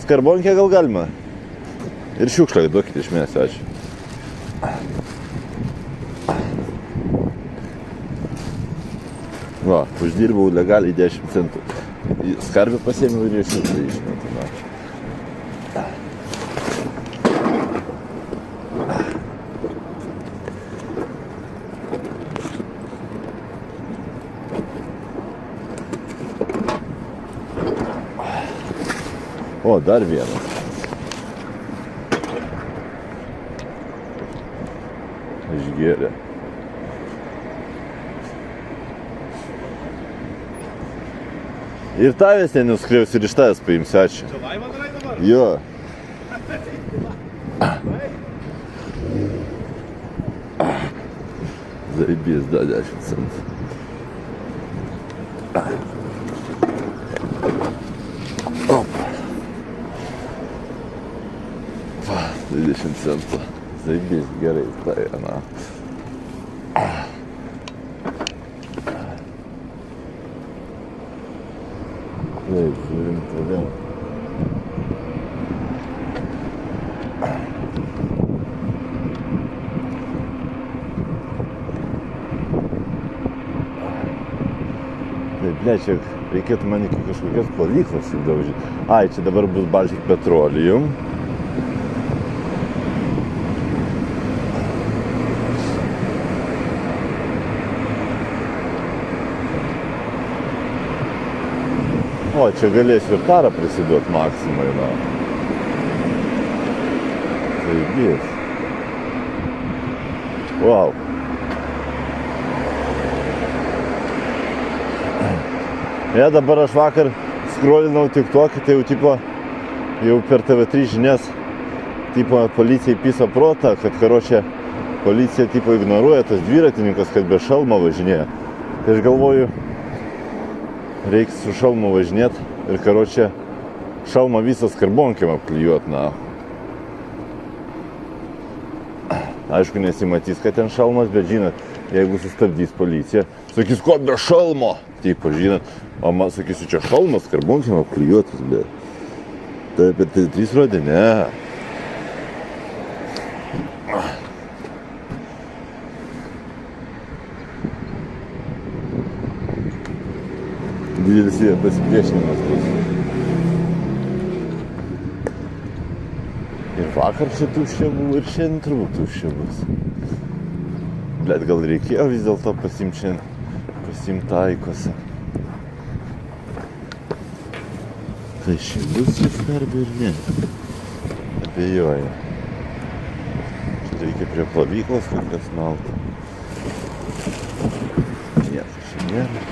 skarbonkę gal galima? Ir šiukšlę duokite išmėsiu, ačiū. Va, uždirbau legaliai 10 centų. Skarbę pasiėmiau ir šiukšlę išmetu. O, dar vienas. Išgėrė. Ir tavęs nenuskriaus ir iš tavęs paimsiu, ačiū. Čia laivą darai dabar? Jo. Zaibys, da 10 centų. Opa. 20 centų. Zaibys, gerai, tai, na. Taip, žiūrim toliau. Taip, ne, čia reikėtų man iki kažkokios plovyklos įdaužyti. Ai, čia dabar bus Baltic Petroleum. O, čia galėsiu ir tarą prisiduoti Maksimai, na. Taigis. Wow. Ja, dabar aš vakar skrolinau TikTok'į, tai jau tipo, jau per TV3 žinias, tipo, policijai piso protą, kad, karočią, policija, tipo, ignoruoja tas dviratininkas, kad be šalmo važinėja. Tai aš galvoju, reiks su šalmu važinėt ir, karočią, šalmą visą skarbonkiam apklijuot, na. Aišku, nesimatys, kad ten šalmas, bet žinot, jeigu sustabdys policija, sakys, ko be šalmo, tipo, žinot, o man sakysiu, čia šalmas skarbonkiam apklijuotas, bet tai per TV3 rodė, ne. Didelis jie pasipriešinimas bus. Ir vakar čia tuščia buvo, ir šiandien turbūt tuščia bus. Bet gal reikėjo vis dėlto pasiimti šiandien, pasiimti taikose. Tai ši bus skarbė ir ne. Abejoju. Čia reikia prie plovyklos kažkas malti. Niekas čia nėra.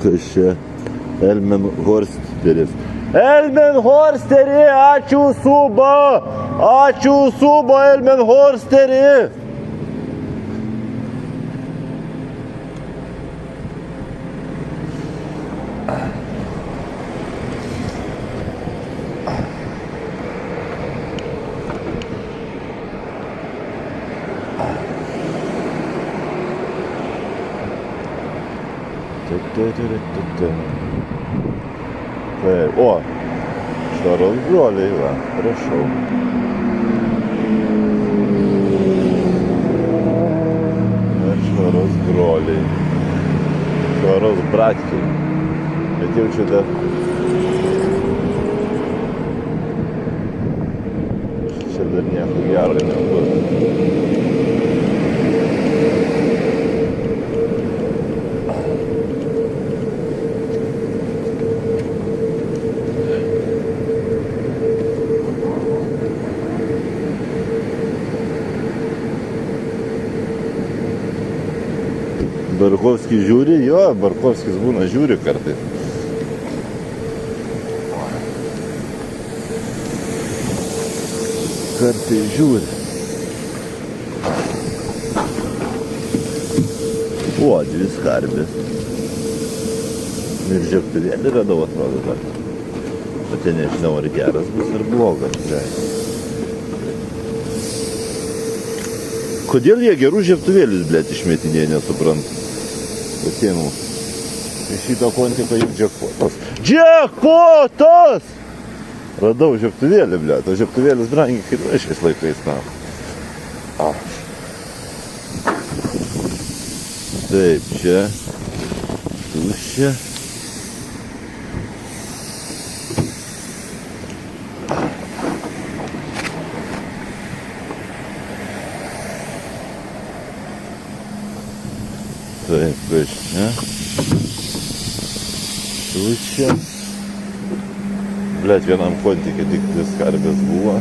Kas čia? Elmenhorsteris. Elmenhorsteri! Ačiū suba! Ačiū suba, Elmenhorsteri! Taip, o, švaros broliai, va, prašau. Švaros broliai. Švaros bratkiai. Bet jau čia dar... Čia dar nieko gero nebus. Barkovskis žiūri, jo, Barkovskis būna žiūri kartais. Kartais žiūri. O, 2 skarbės. Ir žiebtuvėlį radau, atrodo, dar. Bet tai nežinau, ar geras bus, ar blogas. Kodėl jie gerų žiebtuvėlius, blėt, išmetinėje, nesuprantu. Pasiėmiau Iš šito kontiko jau džekpotas. Džekpotas! Radau žiebtuvėlį, ble. O žiebtuvėlis brangiai kainuoja šiais laikais, na. Taip, čia. Tuščia. Taip, kas čia? Tuščia. Blet, vienam kontikė tik 2 skarbės buvo.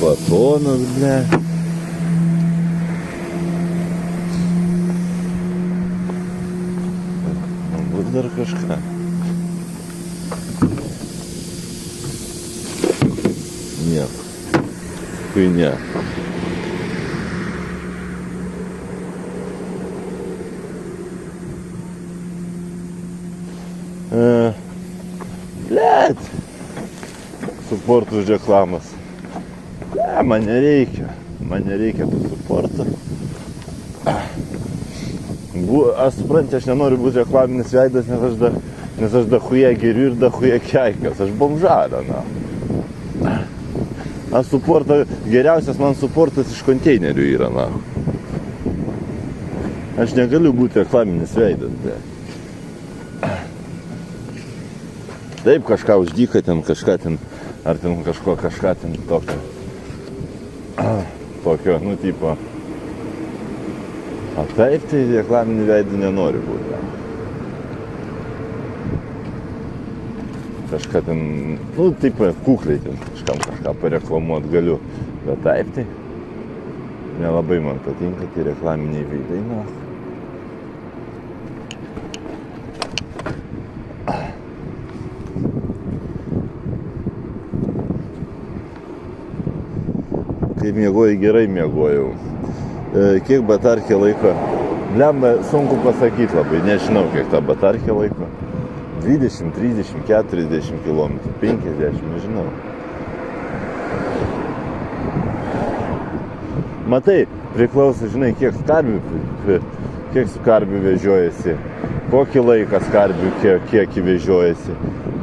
Batonas, ble. Bus dar kažką. Nieko. Kai ne. Blet. Suportų už reklamas. Man nereikia. Man nereikia tų suportų. Aš suprantu, aš nenoriu būti reklaminis veidas, nes aš dachuja geriu ir dachuja keikias. Aš bomžalė, na. Aš suportą, geriausias man suportas iš konteinerių yra, na. Aš negaliu būti reklaminis veidas, be. Taip, kažką uždyka ten, kažką ten, ar ten kažką ten tokio. Tokio, nu, tipo. O taip, tai reklaminį veidą nenori būti. Kažką ten, nu, taip, kukliai ten, kažką pareklamuot galiu. Bet taip, tai nelabai man patinka tie reklaminiai veidai, na. Kaip miegojai, gerai miegojau. Kiek batarkė laiko? Blemba, sunku pasakyti labai, nežinau kiek ta batarkė laiko. 20, 30, 40 km, 50, nežinau. Matai, priklauso, žinai, kiek skarbių vežiojasi, kokį laiką skarbių kiekį vežiojasi,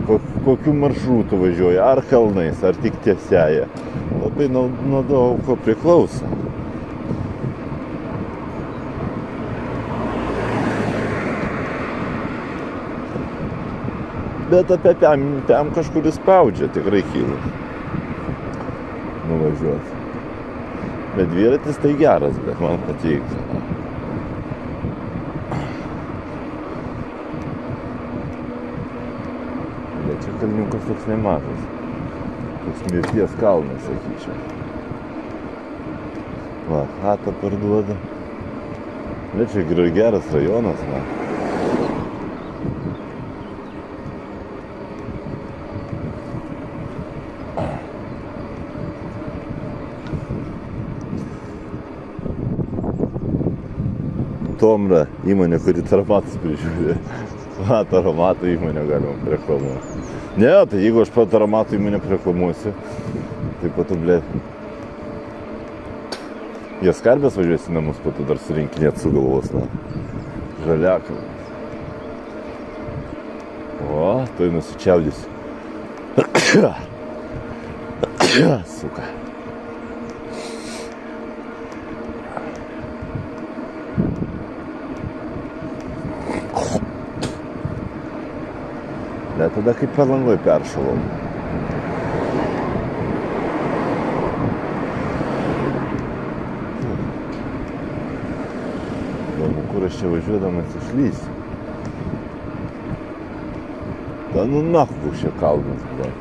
kokių maršrutų važiuoja, ar kalnais, ar tik tiesiaja. Labai nuo daug ko priklauso. Bet apie ten kažkuris spaudžia, tikrai kyla nuvažiuoti. Bet dviratis tai geras, bet man patinka. Bet čia kalniukas toks nemažas. Toks mirties kalnas, sakyčiau. Va, chatą parduoda. Bet čia geras rajonas, na. Tomra įmonė, kuri taromatus prižiūrė. Va, taromatų įmonę galima reklamuoti. Ne, tai jeigu aš pat taromatų įmonę reklamuosiu, tai po to, ble, jie skarbės važiuosi į namus, po to dar surinkinėt sugalvos, na. Žaliaką. O, tai nusičiaudysiu. Suka. Bet tada kaip Palangoj peršalau. Galbūt, kur aš čia važiuodamas išlysiu. Da nu nahu čia kalnas, ble.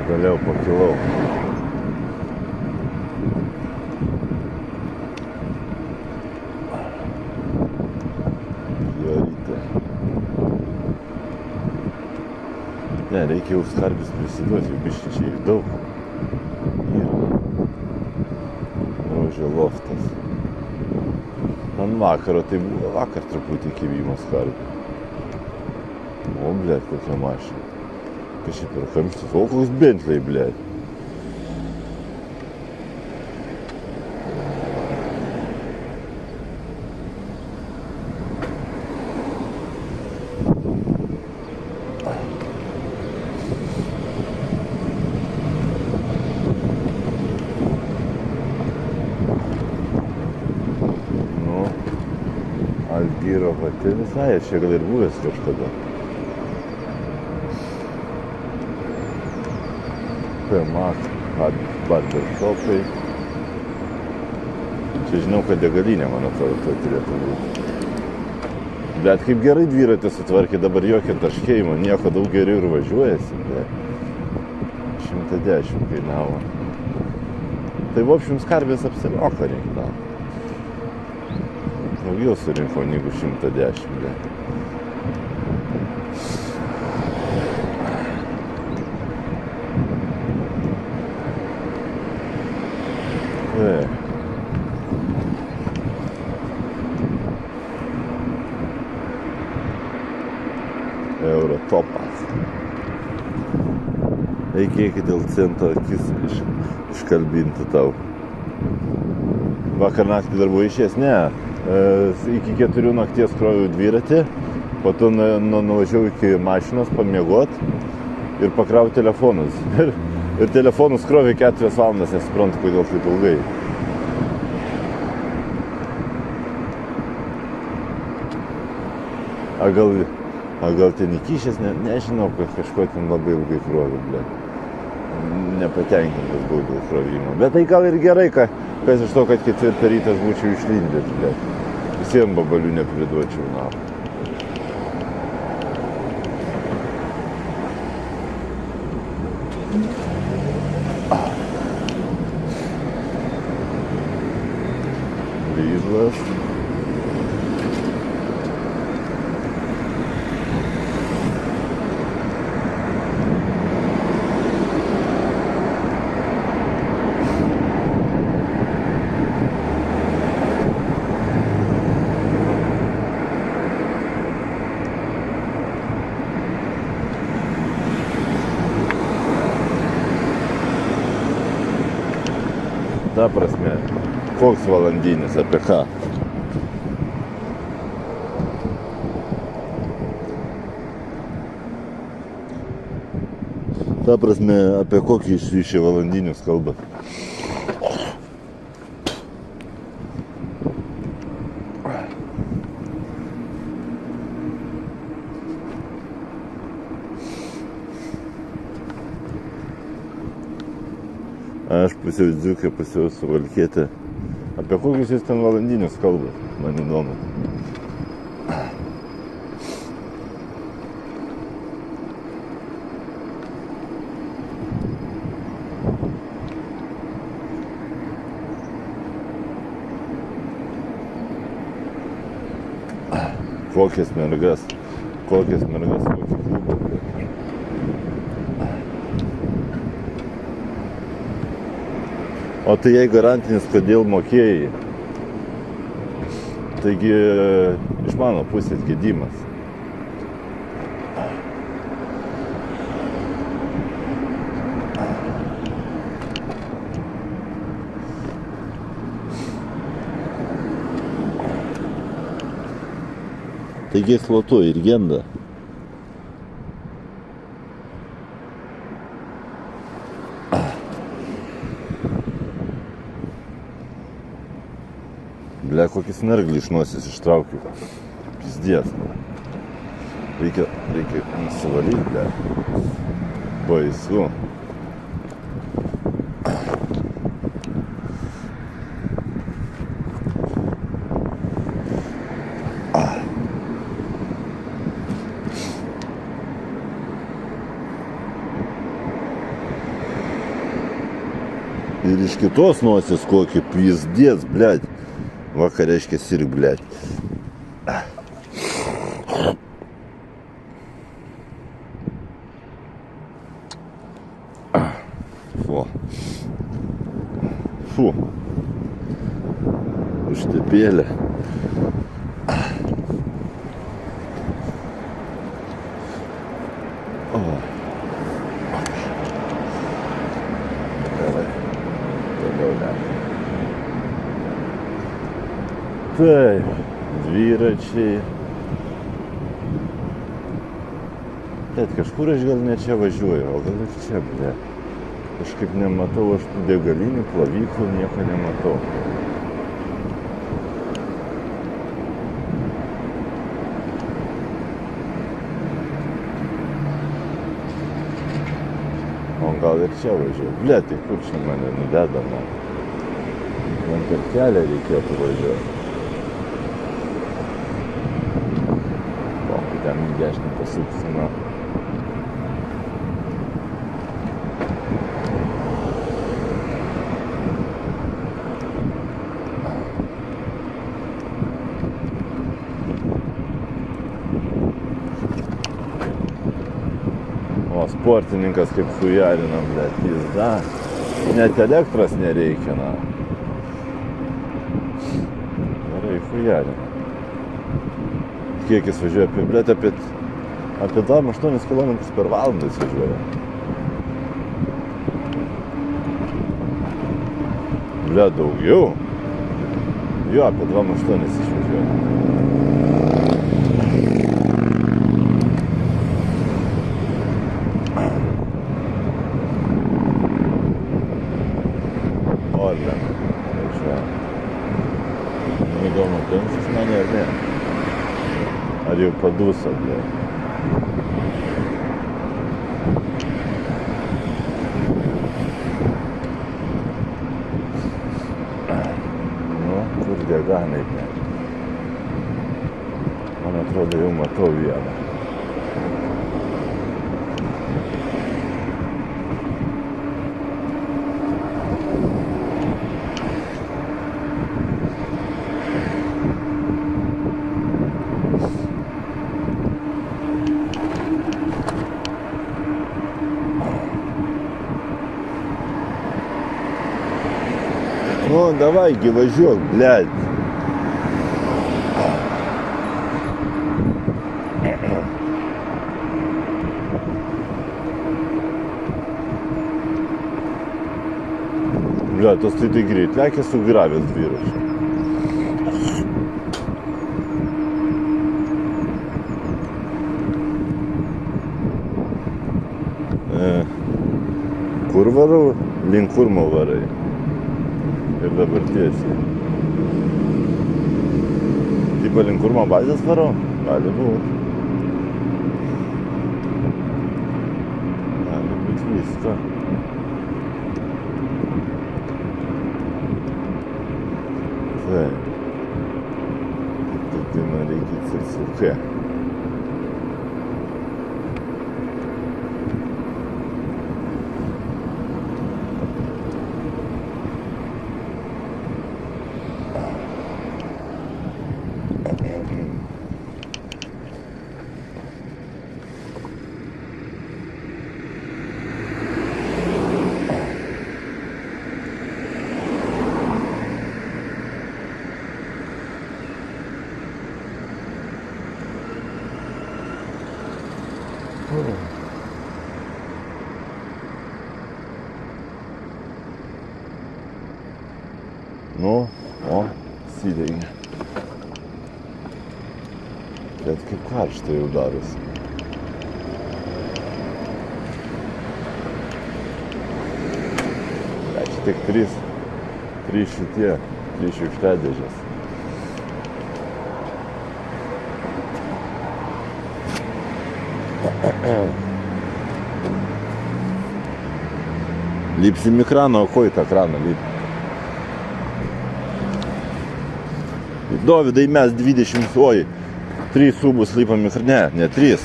Pagaliau pakilau. Jorytė. Ne, reikia jau skarbis prisiduoti, jau biškai čia jų daug. Rožė loftas. Ant vakaro, tai buvo vakar truputį kibimo skarbį. O, blėt, kokia mašina. Kažkaip per kamštis. O, koks Bentley, blėt. Algyro pati visai, aš čia gal ir buvęs kažkada. PMAX, barbershopai. Čia žinau, kad degalinė, man atrodo, tai turėtų būti. Bet kaip gerai dviratį sutvarkė, dabar jokio taškėjimo, nieko daug geriau ir važiuojasi. 110 kainavo. Tai vopšium skarbės apsilioka reikia. Daugiau surinko negu 110. Eurotopas. Reikia dėl cento akis iškalbinti tau. Vakar naktį dar buvo išėjęs, ne. Iki 4 nakties kroviau dviratį, po to nuvažiavau iki mašinos pamiegot ir pakrauti telefonus. Ir telefonus krovė 4 valandas, nesuprantu, kodėl taip ilgai. A gal ten įkišęs, nežinau, kad kažko ten labai ilgai krovė, blėt. Nepatenkintas buvau dėl krovimo. Bet tai gal ir gerai, kas iš to, kad 4 rytas būčiau išlindęs, blėt. Visiems babalių nepriduočiau, na. Lyžlas. Ta prasme, koks valandinis, apie ką? Ta prasme, apie kokį iš valandinius kalbat? Aš pusiau dziukė, pusiau suvalkietė. Apie kokius jūs ten valandinius kalbat? Man įdomu. Kokias mergas, kokį klubą. O tai jei garantinis, kodėl mokėjai? Taigi, iš mano pusės gedimas. Taigi eksploatuoji ir genda. Bля, kokį snarglį iš nosies ištraukiu. Pizdies. Reikia nusivalyti, bля. Baisu. Ir iš kitos nosies kokį pizdies, blядь. Vakar reiškia sirg, blядь. Фу. Užtepėlė. O. Gerai. Toliau lekia. Taip, dviračiai. Bet kažkur aš gal ne čia važiuoju, o gal ir čia, ble. Kažkaip nematau, aš tų degalinių, plovyklų, nieko nematau. O gal ir čia važiuoju. Ble, tai kur čia mane nudedama? Man per kelią reikėtų važiuoti. O, kai ten į dešinę pasuksim. O sportininkas kaip chujarina, blėt, pizda. Net elektros nereikia, na. Gerai, chujarina. Kiek jis važiuoja apie, blėt, apie 8 km per valandą jis važiuoja. Blėt, daugiau. Jo, apie 2,8 jis važiuoja. Įdomu, pensis mane ar ne? Ar jau paduso, ble? Nu, kur deganai, ble? Man atrodo, jau matau vieną. Ну, давай, гиважок, блядь. Блядь, tos tai greit lekia sugravęs dviračiu. Kur varau? Link Kurmo varai. Ir dabar tiesiai. Tipo link Kurmo bazės varau? Gali būt. Gali būt visko. Taip. Tai man reikia cirsuke. Nu, o, įsidegė. Bet kaip karšta jau darosi. Čia tik 3 šiukšliadėžės. Lipsim į kraną, o ko į tą kraną lipim? Dovydai, mes 3 subus lipam į kraną. Ne 3.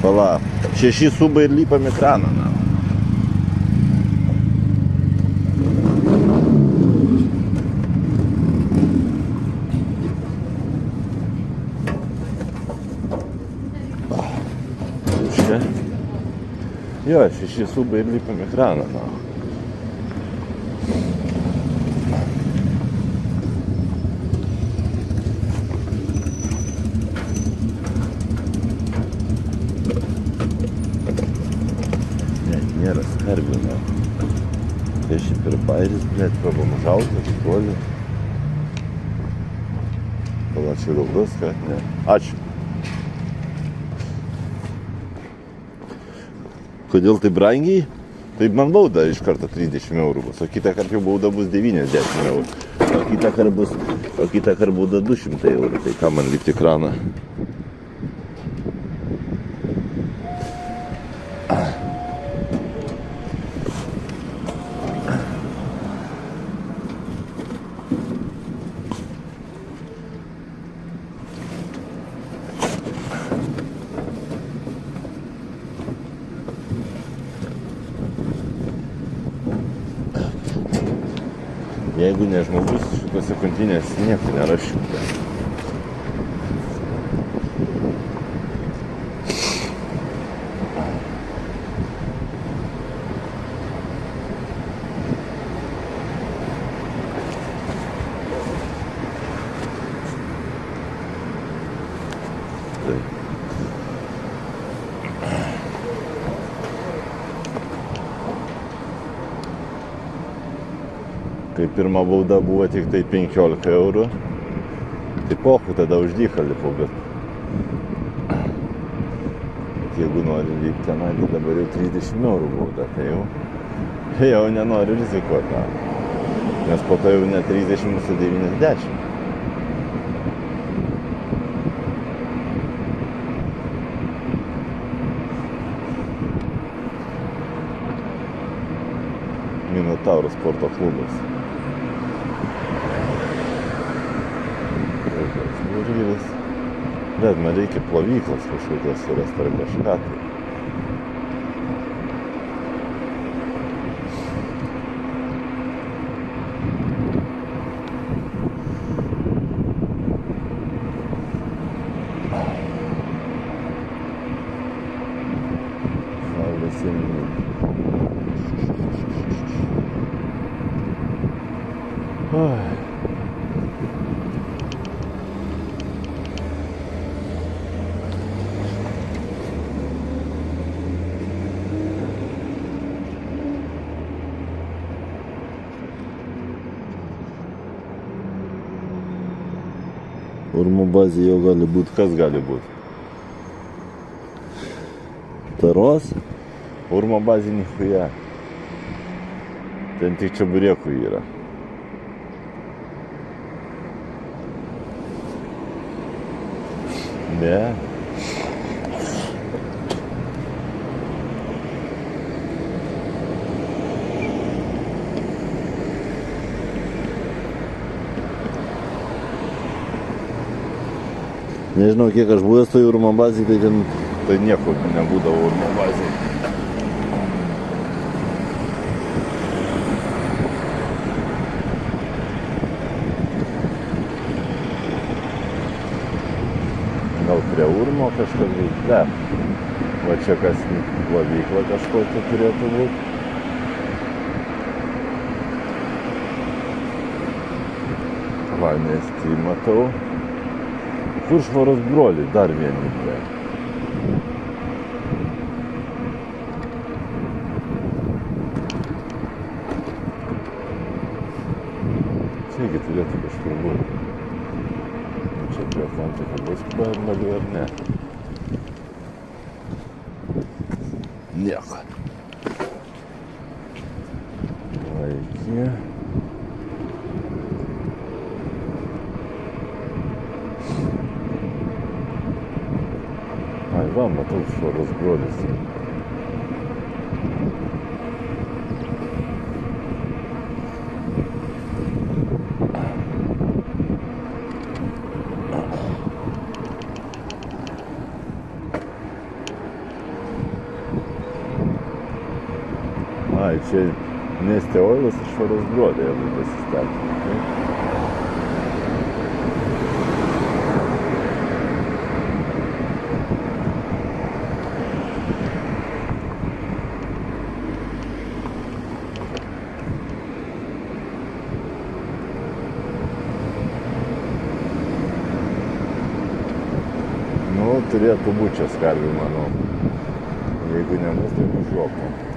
Pala, 6 subai ir lipam į kraną. Jo, 6 subai ir lipam į kraną. Mes skarbime. Tai šiaip ir bairis, blėt, pabamžauta, toli. Palačiau gal viską, ne. Ačiū. Kodėl tai brangiai? Tai man bauda iš karto 30 eurų bus, o kitą kartą jau bauda bus 90 eurų. O kitą kartą bauda 200 eurų. Tai ką man lipti kraną? Jeigu ne žmogus, šitose kontynėse nieko nerašiu. Kai pirma bauda buvo tik tai 15 eurų, tai pochu tada už dyką lipau, bet jeigu nori lipti tenai, tai dabar jau 30 eurų bauda, tai jau nenoriu rizikuoti, nes po to jau ne 30 su 90. Minotauro sporto klubas. Burgeris. Bet man reikia plovyklas kažkokios surasti ar kažką tai. Saulės ėminių. Urmo bazė jau gali būti, kas gali būti? Taros? Urmo bazė nichuja. Ten tik čeburekų yra. Ne. Nežinau, kiek aš buvęs toj Urmo bazėj, tai ten tai nieko nebūdavo Urmo bazėj. Gal prie Urmo kažkas veikla. Va čia kas plovykla kažkokia turėtų būti. Va, nesti matau. Kur Švaros broliai? Dar vieni, ble. Čiagi turėtų kažkur būti. Čia prie Atlantika bus pabalių ar ne? Nieko. Laikė. Va, matau Švaros brolis. Ai, čia Neste Oilas ir Švaros broliai, jeigu pasistatė. Turėtų būti čia skarvių, manau. Jeigu nebus, tai važiuokom.